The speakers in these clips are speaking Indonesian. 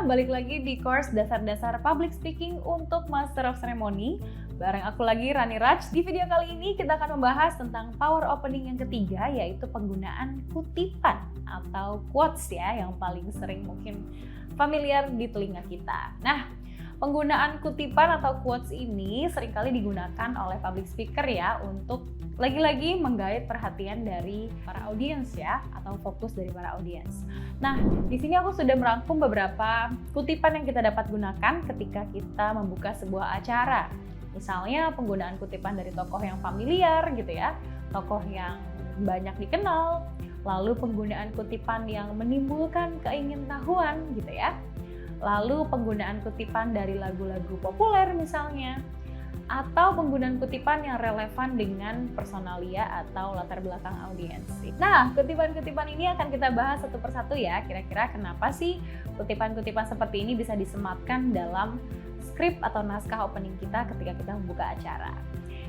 balik lagi di course dasar-dasar public speaking untuk Master of Ceremony. Bareng aku lagi, Rani Raj. Di video kali ini kita akan membahas tentang power opening yang ketiga, yaitu penggunaan kutipan atau quotes ya, yang paling sering mungkin familiar di telinga kita. Nah, penggunaan kutipan atau quotes ini seringkali digunakan oleh public speaker ya untuk lagi-lagi menggait perhatian dari para audiens ya, atau fokus dari para audiens. Nah, di sini aku sudah merangkum beberapa kutipan yang kita dapat gunakan ketika kita membuka sebuah acara. Misalnya penggunaan kutipan dari tokoh yang familiar gitu ya, tokoh yang banyak dikenal, lalu penggunaan kutipan yang menimbulkan keingintahuan gitu ya. Lalu penggunaan kutipan dari lagu-lagu populer misalnya, atau penggunaan kutipan yang relevan dengan personalia atau latar belakang audiens. Nah, kutipan-kutipan ini akan kita bahas satu persatu ya, kira-kira kenapa sih kutipan-kutipan seperti ini bisa disematkan dalam skrip atau naskah opening kita ketika kita membuka acara.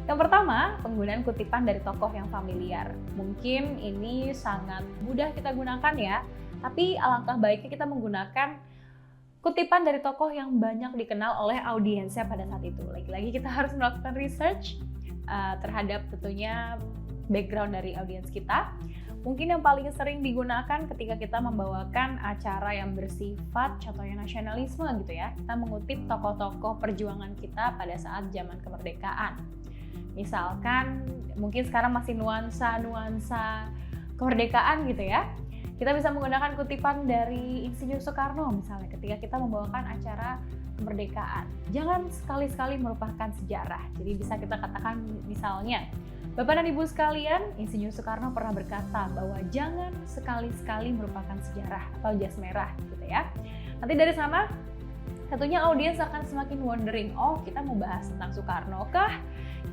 Yang pertama, penggunaan kutipan dari tokoh yang familiar. Mungkin ini sangat mudah kita gunakan ya, tapi alangkah baiknya kita menggunakan kutipan dari tokoh yang banyak dikenal oleh audiensnya pada saat itu. Lagi-lagi kita harus melakukan research terhadap tentunya background dari audiens kita. Mungkin yang paling sering digunakan ketika kita membawakan acara yang bersifat contohnya nasionalisme gitu ya. Kita mengutip tokoh-tokoh perjuangan kita pada saat zaman kemerdekaan. Misalkan mungkin sekarang masih nuansa kemerdekaan gitu ya. Kita bisa menggunakan kutipan dari Insinyur Soekarno misalnya ketika kita membawakan acara kemerdekaan. Jangan sekali-sekali melupakan sejarah. Jadi bisa kita katakan misalnya, Bapak dan Ibu sekalian, Insinyur Soekarno pernah berkata bahwa jangan sekali-sekali melupakan sejarah atau jas merah gitu ya. Nanti dari sana tentunya audiens akan semakin wondering, oh kita mau bahas tentang Soekarno kah?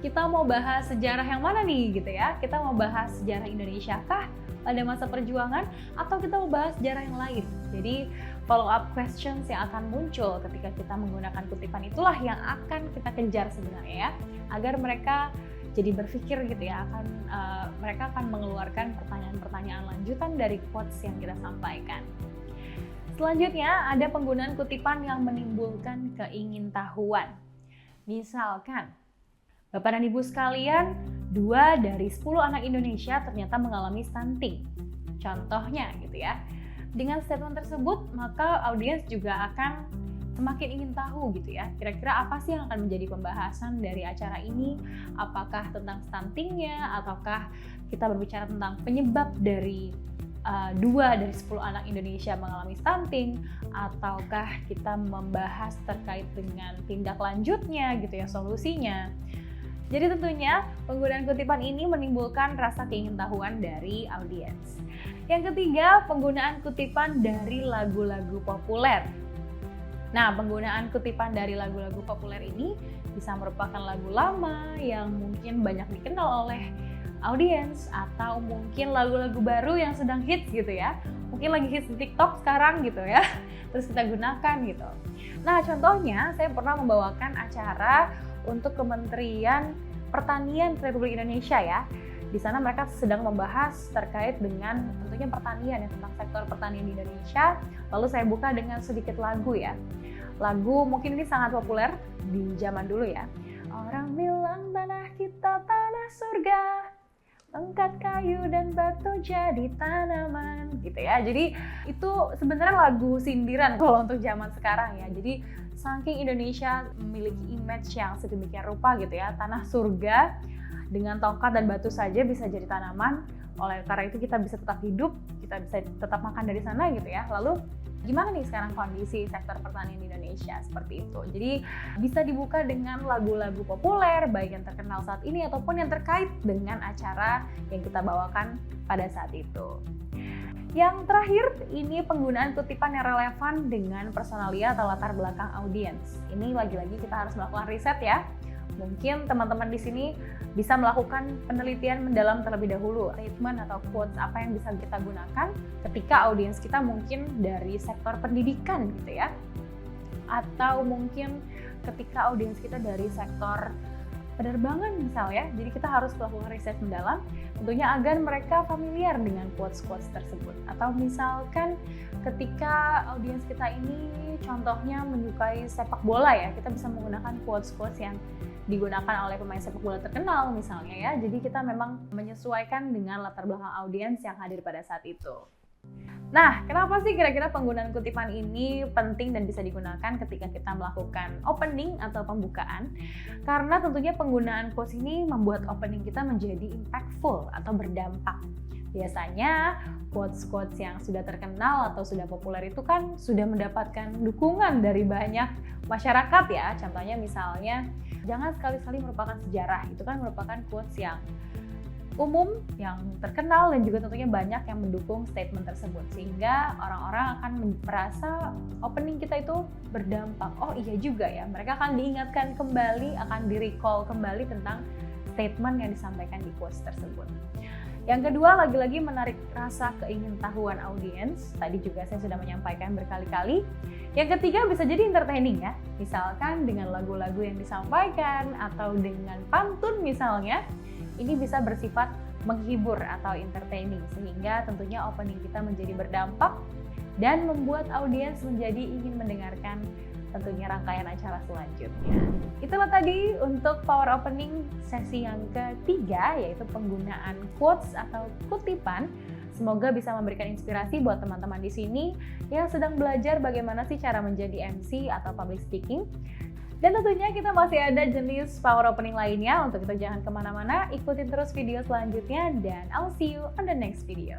Kita mau bahas sejarah yang mana nih gitu ya? Kita mau bahas sejarah Indonesia kah pada masa perjuangan, atau kita mau bahas sejarah yang lain? Jadi follow up questions yang akan muncul ketika kita menggunakan kutipan itulah yang akan kita kejar sebenarnya ya, agar mereka jadi berpikir gitu ya, mereka akan mengeluarkan pertanyaan-pertanyaan lanjutan dari quotes yang kita sampaikan. Selanjutnya ada penggunaan kutipan yang menimbulkan keingintahuan. Misalkan, Bapak dan Ibu sekalian, 2 dari 10 anak Indonesia ternyata mengalami stunting. Contohnya gitu ya. Dengan statement tersebut, maka audiens juga akan semakin ingin tahu gitu ya. Kira-kira apa sih yang akan menjadi pembahasan dari acara ini? Apakah tentang stuntingnya, ataukah kita berbicara tentang penyebab dari 2 dari 10 anak Indonesia mengalami stunting, ataukah kita membahas terkait dengan tindak lanjutnya gitu ya, solusinya. Jadi tentunya penggunaan kutipan ini menimbulkan rasa keingintahuan dari audiens. Yang ketiga, penggunaan kutipan dari lagu-lagu populer. Nah, penggunaan kutipan dari lagu-lagu populer ini bisa merupakan lagu lama yang mungkin banyak dikenal oleh audiens, atau mungkin lagu-lagu baru yang sedang hits gitu ya. Mungkin lagi hits di TikTok sekarang gitu ya. Terus kita gunakan gitu. Nah, contohnya saya pernah membawakan acara untuk Kementerian Pertanian Republik Indonesia ya. Di sana mereka sedang membahas terkait dengan tentunya pertanian ya, tentang sektor pertanian di Indonesia. Lalu saya buka dengan sedikit lagu ya. Lagu mungkin ini sangat populer di zaman dulu ya. Orang bilang tanah kita tanah surga, angkat kayu dan batu jadi tanaman gitu ya. Jadi itu sebenarnya lagu sindiran kalau untuk zaman sekarang ya. Jadi saking Indonesia memiliki image yang sedemikian rupa gitu ya, tanah surga dengan tongkat dan batu saja bisa jadi tanaman. Oleh karena itu kita bisa tetap hidup, kita bisa tetap makan dari sana gitu ya. Lalu gimana nih sekarang kondisi sektor pertanian di Indonesia seperti itu. Jadi bisa dibuka dengan lagu-lagu populer baik yang terkenal saat ini ataupun yang terkait dengan acara yang kita bawakan pada saat itu. Yang terakhir, ini penggunaan kutipan yang relevan dengan personalia atau latar belakang audiens. Ini lagi-lagi kita harus melakukan riset ya. Mungkin teman-teman di sini bisa melakukan penelitian mendalam terlebih dahulu, statement atau quotes apa yang bisa kita gunakan ketika audiens kita mungkin dari sektor pendidikan gitu ya. Atau mungkin ketika audiens kita dari sektor penerbangan misalnya. Jadi kita harus melakukan riset mendalam tentunya agar mereka familiar dengan quotes-quotes tersebut. Atau misalkan ketika audiens kita ini contohnya menyukai sepak bola ya, kita bisa menggunakan quotes-quotes yang digunakan oleh pemain sepak bola terkenal misalnya ya. Jadi kita memang menyesuaikan dengan latar belakang audiens yang hadir pada saat itu. Nah, kenapa sih kira-kira penggunaan kutipan ini penting dan bisa digunakan ketika kita melakukan opening atau pembukaan? Karena tentunya penggunaan quotes ini membuat opening kita menjadi impactful atau berdampak. Biasanya quotes-quotes yang sudah terkenal atau sudah populer itu kan sudah mendapatkan dukungan dari banyak masyarakat ya. Contohnya misalnya, jangan sekali-sekali merupakan sejarah. Itu kan merupakan quotes yang umum, yang terkenal, dan juga tentunya banyak yang mendukung statement tersebut, sehingga orang-orang akan merasa opening kita itu berdampak. Oh iya juga ya, mereka akan diingatkan kembali, akan di-recall kembali tentang statement yang disampaikan di quotes tersebut. Yang kedua, lagi-lagi menarik rasa keingintahuan audiens. Tadi juga saya sudah menyampaikan berkali-kali. Yang ketiga, bisa jadi entertaining ya. Misalkan dengan lagu-lagu yang disampaikan atau dengan pantun misalnya. Ini bisa bersifat menghibur atau entertaining, sehingga tentunya opening kita menjadi berdampak dan membuat audiens menjadi ingin mendengarkan tentunya rangkaian acara selanjutnya. Itulah tadi untuk power opening sesi yang ketiga, yaitu penggunaan quotes atau kutipan. Semoga bisa memberikan inspirasi buat teman-teman di sini yang sedang belajar bagaimana sih cara menjadi MC atau public speaking. Dan tentunya kita masih ada jenis power opening lainnya. Untuk itu jangan kemana-mana, ikutin terus video selanjutnya dan I'll see you on the next video.